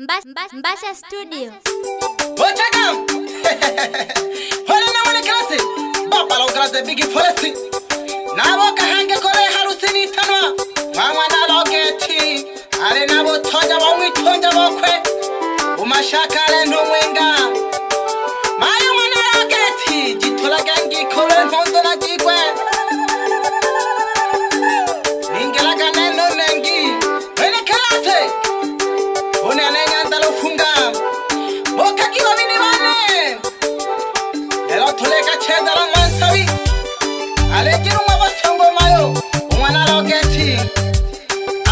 Mbasha Studio. Ochagam. Hola na wale klase. Baba la klase bigi foresti. Na boka hange kore harusini tanwa. Mama na logeti. Are na bo toja wa mwitonja bokwe. Umashakale ndo mwenga. Mayo mwana logeti. Jitola gangi kore hondo na jigwe. Ningela ganeno nengi. Wene klase. Unenenya ndalo funga. Boka kiwa vini wane. Elo tuleka cheza la mansawi. Alejiru mwabasango mayo. Umwana logeti.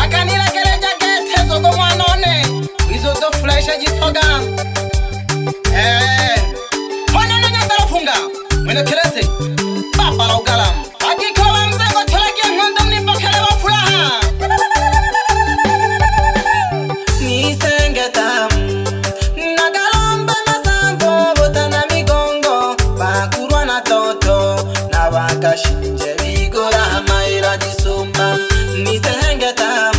Akanila kereja gete zogo mwanone. Wizo do fleisha jitoga. Unenenya ndalo funga. Mwene kerese. Baba la ugalam. Agikola mzengo tuleke ngondo mnipokele wa furaha. Kashinje bigora maira disumba nisengeta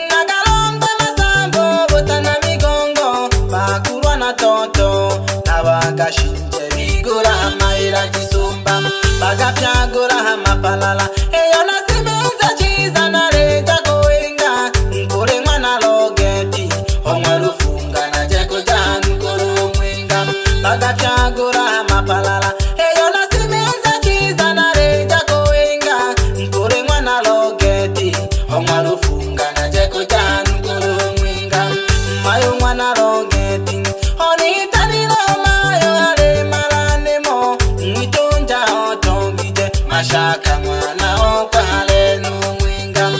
nagalomba masambo botana migongo bakurwa na toto nabakashinje bigora maira disumba bagapyagora mapalala eyo nasimenza chiza na leta koenga nkore mwana logeti omwarufunga na jeko janu koro mwenga bagapyagora mapalala eyo Omarufunga na jeko janu kuru mwinga mayo mwana rogeti Honita nilo mayo hale malane mo Mwitonja otongije mashaka mwana okwa hale numwinga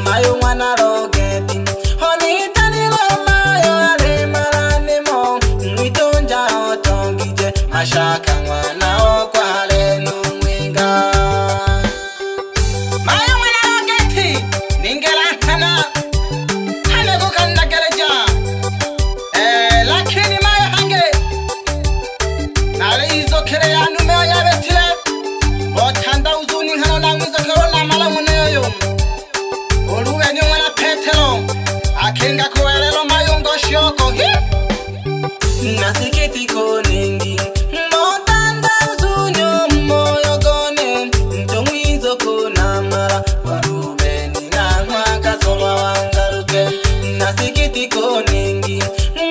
mayo mwana rogeti Honita nilo mayo hale malane mo Mwitonja otongije mashaka mwana okwa hale numwinga Akenga kuelelo mayungo shoko Nasikitiko nengi Motanda uzunyo moyo gone Ntomwizo kuna mara Warubeni na mwaka soma wangaruke Nasikitiko nengi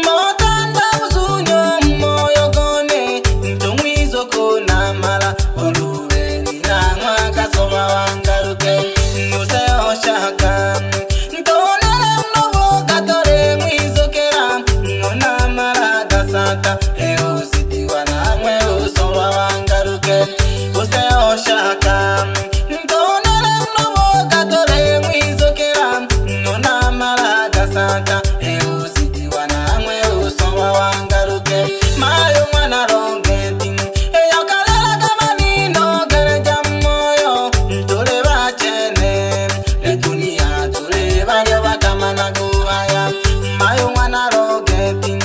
Motanda uzunyo moyo gone Ntomwizo kuna mara Warubeni na mwaka soma wangaruke Nuseo shaka Eusitiwa na mwe usolwa wangaruke Useo shaka Ntonele mnobo katore mwizokera Nona malaga sata Eusitiwa na mwe usolwa wangaruke Mayo mwana rongeti Eyo kalela kama nino gereja moyo Ntole bachene Le dunia tule baryo bakama na guhaya Mayo mwana rongeti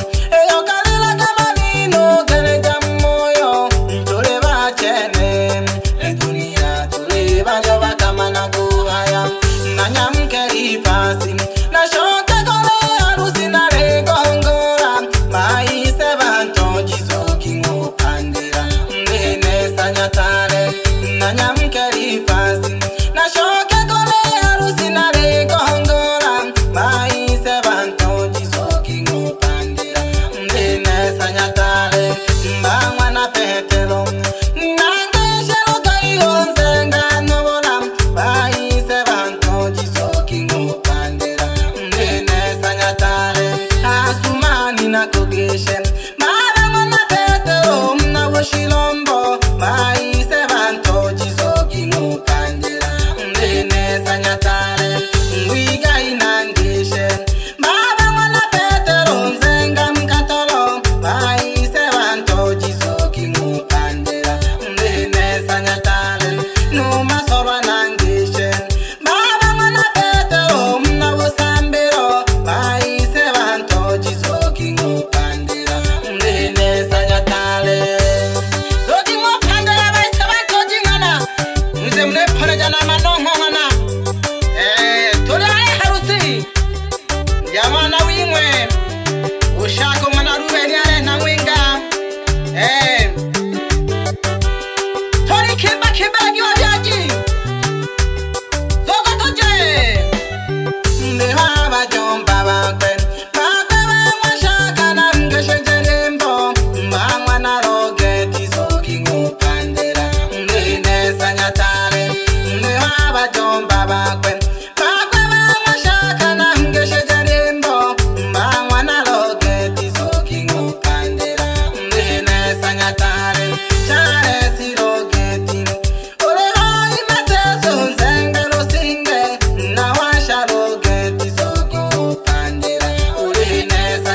King of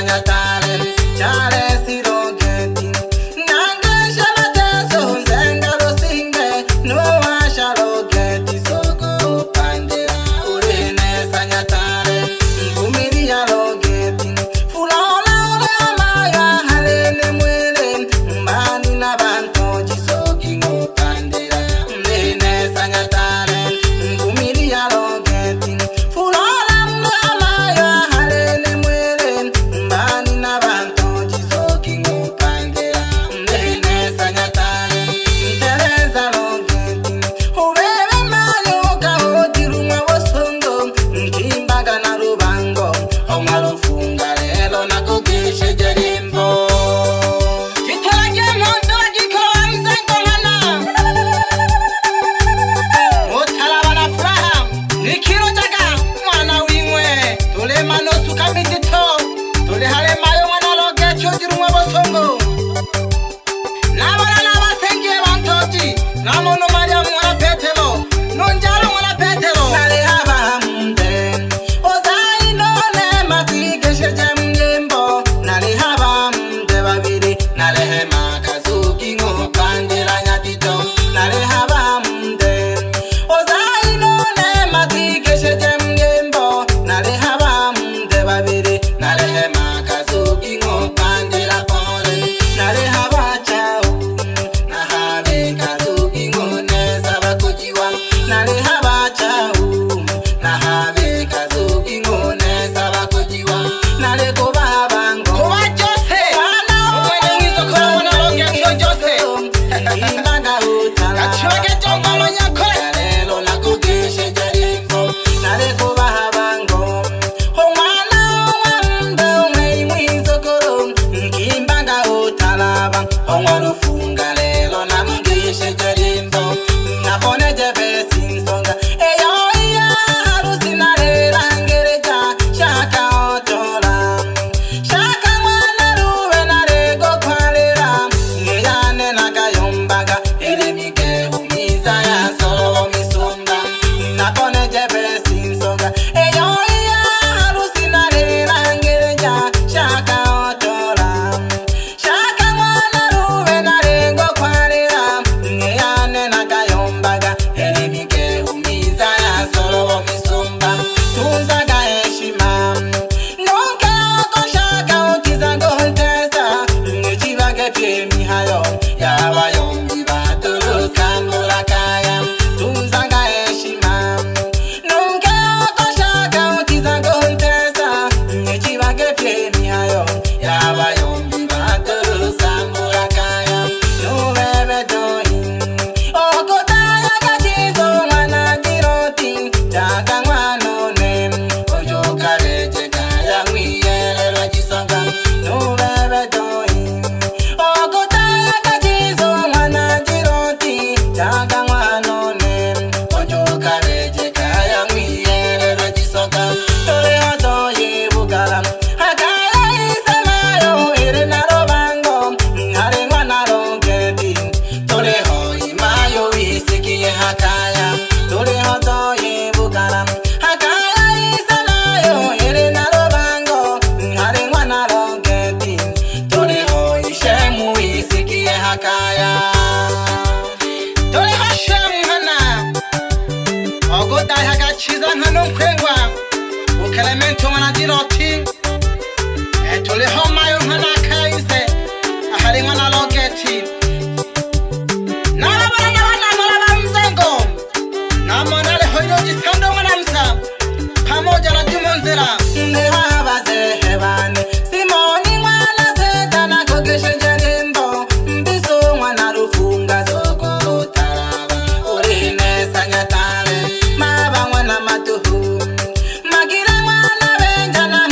Nyatare chale sirogeti nangesha mateso zengaro singe no asharogeti soko pandera urene Nyatare ngumiri ya rogeti fulola ule maya halene mwele mbani na banto jisoki ngo pandera urene Nyatare ngumiri ya rogeti fulola ule maya halene mwele mbani na banto jisoki ngo pandera urene Nyatare ntereza rogeti ubebe mayo kahotirumwa bosongo nkimbaga na rubango omwarufunga lelo nakugishe jerimbo Gitaraje mhondo gikowa mzengo hana Mutalaba na furaha Nikiro jaga mwana wimwe Tule manosu kambitito Tule hale mayo mwana loge chodirumwa bosongo Nabara nabasengie bantoji Namono Maria mwana Petero Nonjaro mwana Petero nale habamde ozainone matigeshe jemnyembo nale habamde babiri nale hema kazuki ngo pandera nyatito nale habamde ozainone matigeshe jemnyembo nale habamde babiri nale hema kazuki ngo pandera pole nale habachao na habe kazuki ngo nesa bakujiwa nale habachao na habe kazuki ngo nesa bakujiwa nale kubabango Kuba Jose Umwene mwizo kora mwana loge kyo Jose imbaga utala Gachiwage jongo monyakore lelo nakugishe jerimbo nale kubabango omwana wambe umwe mwizo koro nkimbaga utalaba omwarufunga lelo nakugishe jerimbo napone jebesi nsonga eyo iya harusi nalela ngereja shaka otola shaka mwana ruwe narego kwalera ngeyane nakayombaga eremike umiza ya solo misumba napone jebesi nsonga eyo iya harusi nalela ngereja shaka otola shaka mwana ruwe narego kwalera ngeyane nakayombaga eremike umiza ya solo misumba tunzaga heshima nonke oko shaka ukiza ngontesa ngechibage pyemi hayo yabayombi batuluka mburakaya tunzaga heshima nonke oko shaka ukiza ngontesa ngechibage pyemi hayo yabayombi batuluka mburakaya nubebe doi okotaya gachizo mwana giroti jaga mwanone ojo kareje kaya mwiyelero jisonga nubebe doi okotaya gachizo mwana giroti jaga mwanone ojo kareje kaya mwiyelero jisonga tole hodoye bugala hakaya isemayo ere na robango ngare mwana rogedi tole hoi mayo wisikie hakaya tole hodoye bugala hakaya isemayo ere na robango ngare mwana rogedi tole hoi shemu wisikie hakaya Dore Hashem hana Ogodai hagachiza nkano nkwengwa Ukelemento mwana jiroti Tole homayo nkana kaise Ahari mwana logeti Nalabara na wana malaba mzengo Namonale hoyo jisando mwana msa Pamoja na jumonzera ndebabazehebane simoni mwana setana kogeshe jerimbo mbiso mwana rufunga zoko utalaba urine Nyatare maba mwana matuhu magira mwana benjana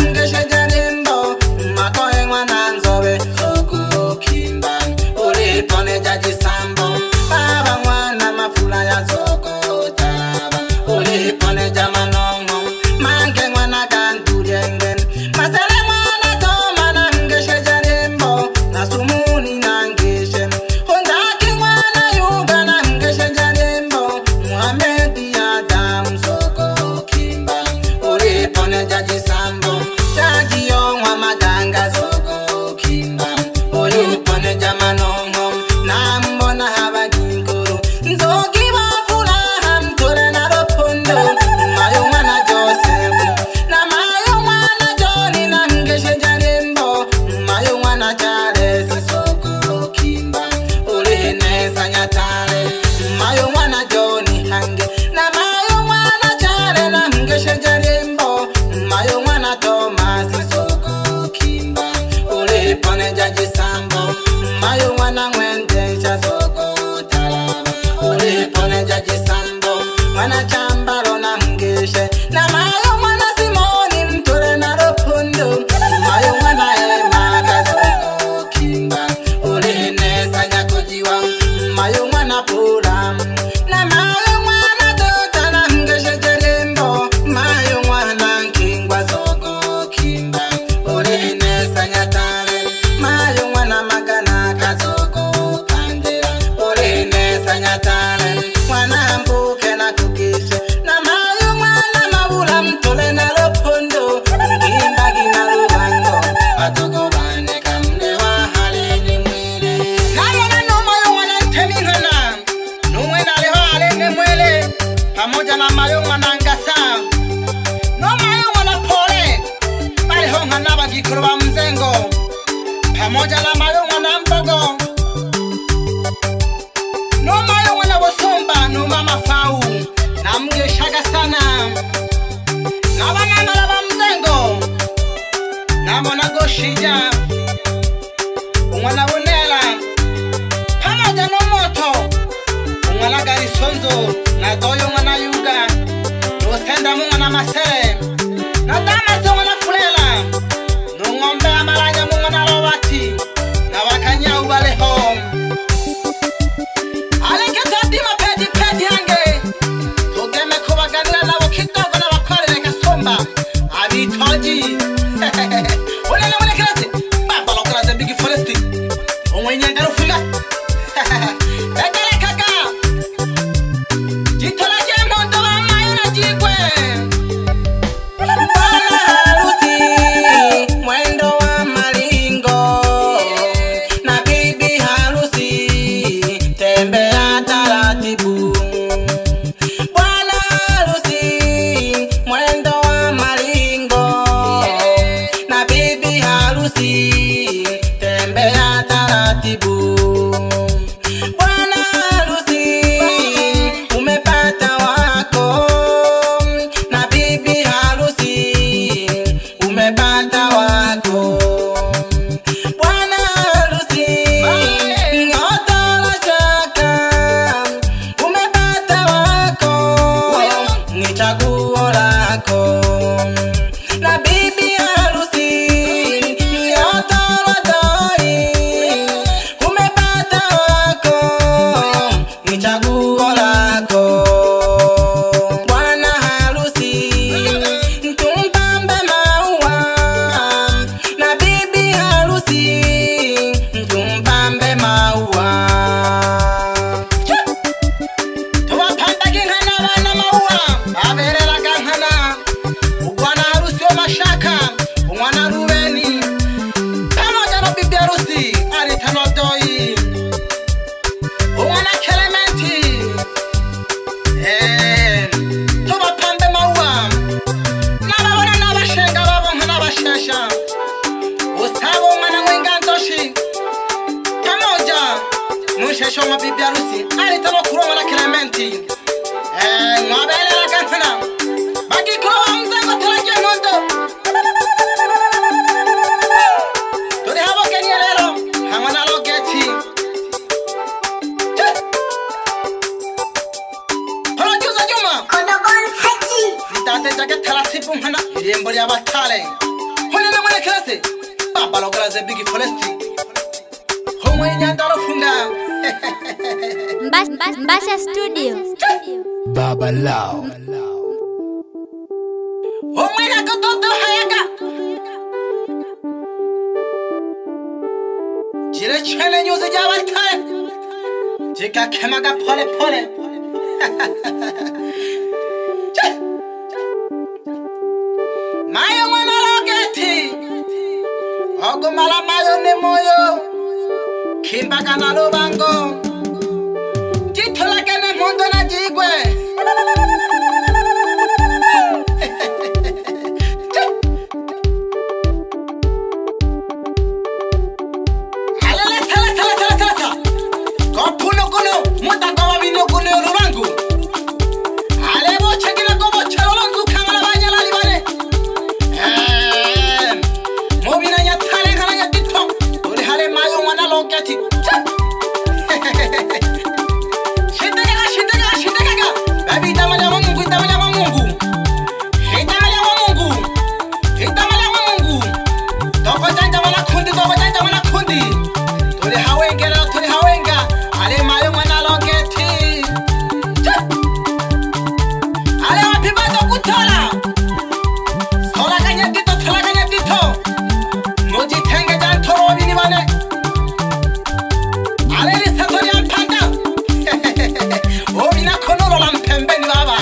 Bagikoroba Mzengo pamoja na Mayo mwana Mbogo, no Mayo mwana Bosomba, no Mama Fau na Mgeshaga sana na banana ba Mzengo na mwana Goshija umwana Bonela pamoja no Moto umwana Garisonzo na Doyo mwana Yuga Rosenda mwana Masere na Damaso mwana Fulela no Ngombe Amalanya mwana Robati na Wakanya ubale home aleketa dima pedi pedi hange tugeme kubaganira nabo kidogo n'abakorera Gasomba abitoji olele mwana klase baba lokalaze Big Forest umwenye ndarufunga kaka jitola jembo ndo Mayo na Jigwe mwendo wa malingo na bibi harusi tembea taratibu. Bwana harusi mwendo wa malingo na bibi harusi tembea taratibu. Bwana harusi umepata wako na bibi harusi umepata wako. Bwana harusi ngotala shaka umepata wako ni chaguo lako. Na bibi harusi ngotala doi umepata wako ni chaguo lako. Bwana harusi tumpambe maua na bibi harusi tumpambe maua. tubapanda ginkana bana maua aberera gankana ubwana harusi wa Mashaka umwana Rubeni pamoja na bibi harusi Aritano Doi umwana Clementi tubapambe maua n'ababona n'abashenga babo n'abashesha usabo umwana Mwengandoshi pamoja n'ushesha wa bibi harusi Aritano Kuroma na Clementi mwabelera gankana Bagikoroba Mzengo turaje mondo turi habo kenye rero hamwe na Rogeti Producer Juma Zitate jage taratibu nkana irembo rya Batale hone na mwana klase baba lokalaze Big Forest homwe nyandaro funga Mbasha Studio. Baba Lao. homwe na kototo hayaga jire chene nyuzi ja Batale jika kemaga pole pole Mayo mwana Rogeti ogumala Mayo ne moyo kimbaga na Lubango jitola kene mondo na Jigwe alele sala kopuno kuno mutago wabino kuno Lubango alebo chekila gobo chalonzu kangala banyala libane mobina nyatale kana nyatito uri hale Mayo mwana Rogeti shitega baby tamanya wa Mungu hitamanya wa Mungu toko janja wana kundi tuli hawenga ale Mayo mwana Rogeti ale wapibato kutola sola kanya dito mujitenge jantoro bini bane ale lisatori ampanda obina kono la mpembeni baba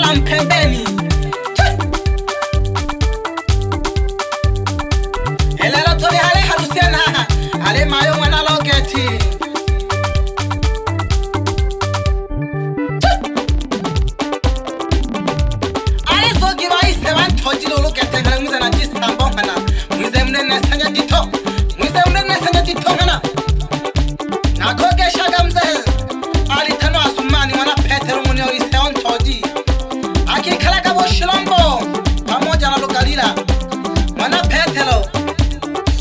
la mpembeni elelo tori hale harusiana ale Mayo mwana Rogeti ale sogi baise bantoji lolo ketengala muzana jisambo kana nesanya dito mwize mne nesanya dito ngana nakogeshaga mzee alitano Asumani mwana Petero munio iseon toji akikalaga boshilombo pamoja na Lugalila mwana Petero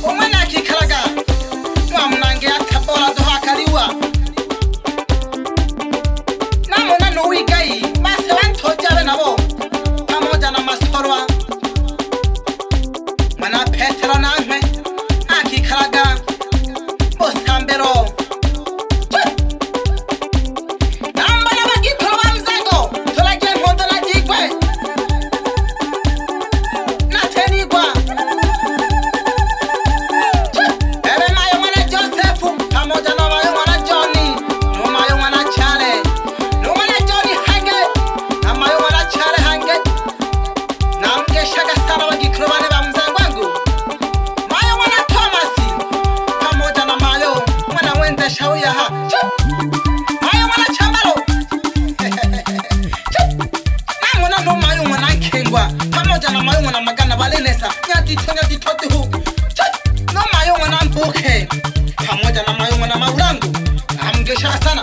umwana akikalaga mwanange atabora doha kaliwa namona nuwigai base wantoji abe nabo pamoja na Masorwa mwana Petero nankwe akikalaga bosambero pamoja na mayo na magana balenesa nyati tote hu no mayo na mbuke pamoja na mayo na maulangu amgesha sana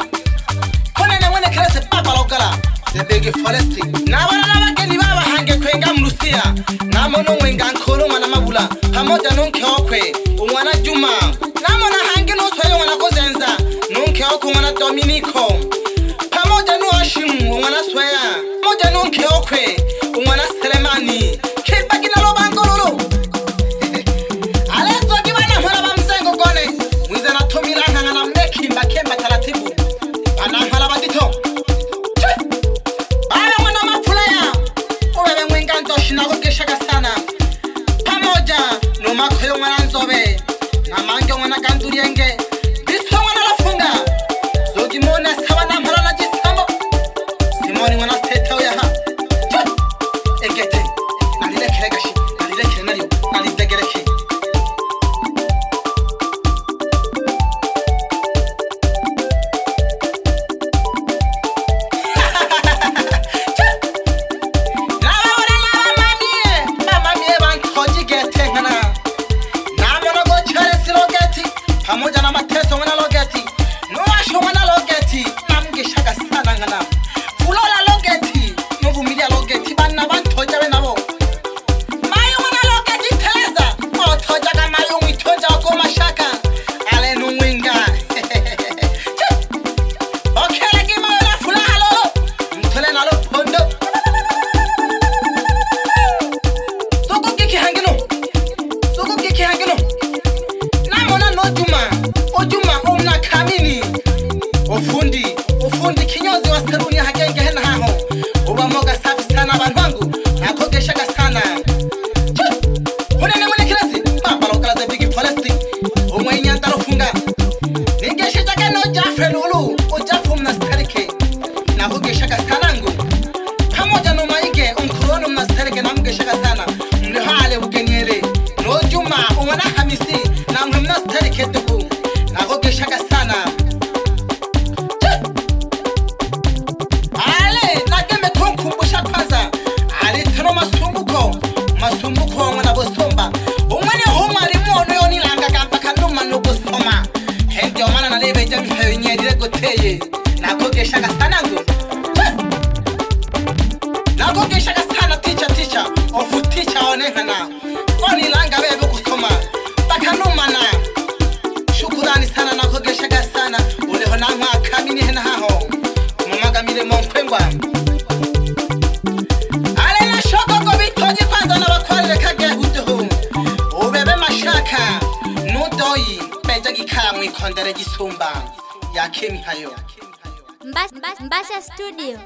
kone na mwene klase papa lokala the big forest na bana bageni baba hange kwenga mlusia na mono mwenga nkolo mwana mabula pamoja nonke okwe umwana Juma na mona hange no soyo mwana kozenza nonke okwe mwana Dominico pamoja no Ashimu umwana Swea pamoja nonke okwe umwana Selemani kibaki na lobangololo aleso kibana mwana bamzengo gone mwize na Tomila ngana mneki mbakemba taratibu ana mhala badito bala mwana mafulaya ubebe mwenga ndoshi na kugeshaga sana pamoja no makoyo mwana Nzobe na mange mwana Gandurienge biso mwana Lafunga zogi mona sawa na mhala na Jisambo Simoni mwana Setao ya ha egete nalilekere gashi nalilekere naliyo nalidegereke pamoja na Mateso mwana Logeti Noasho mwana Logeti namgeshaga sana ngana Fulola Logeti novumilia Logeti bana bantoja be nabo mayo mwana Logeti Teresa otoja ga mayo mitoja ko mashaka ale numwinga okela ki mayo na fulalo mtole nalo pondo soko kiki hangino namona no Juma umna kamini ufundi kinyozi wa saluni hakenge hena haho uba moga safi sana abantu wangu nakogeshaga sana hunene mwene kirasi papa lokala the big forest umwe nyanda Lufunga ningeshaga no Jafre Lulu ujafu mnastarike nakogeshaga sana ngo pamoja no Maige umkurono mnastarike namgeshaga sana mlihale ugenyere no Juma umwana Hamisi na mnastarike tuku nakogeshaga sana ale nagembe kunkumbusha kwanza alitano masumbuko mwana Bosomba umwane homa limono yonilanga kampaka numa no Bosoma hende omana nalebe jami hayonyedire goteye nakogeshaga sana ngo nakogeshaga sana teacher ofu teacher onekana onilanga bebe kusoma bakanuma na shukurani sana nakogeshaga sana uleho na mwaka mini hena haho mumagamire monkwengwa ale na shoko go bitoji kwanza na bakwalire kage huto ubebe mashaka nudoyi beja gikara mwikondere gisumba yakemi hayo Mbasha Studio.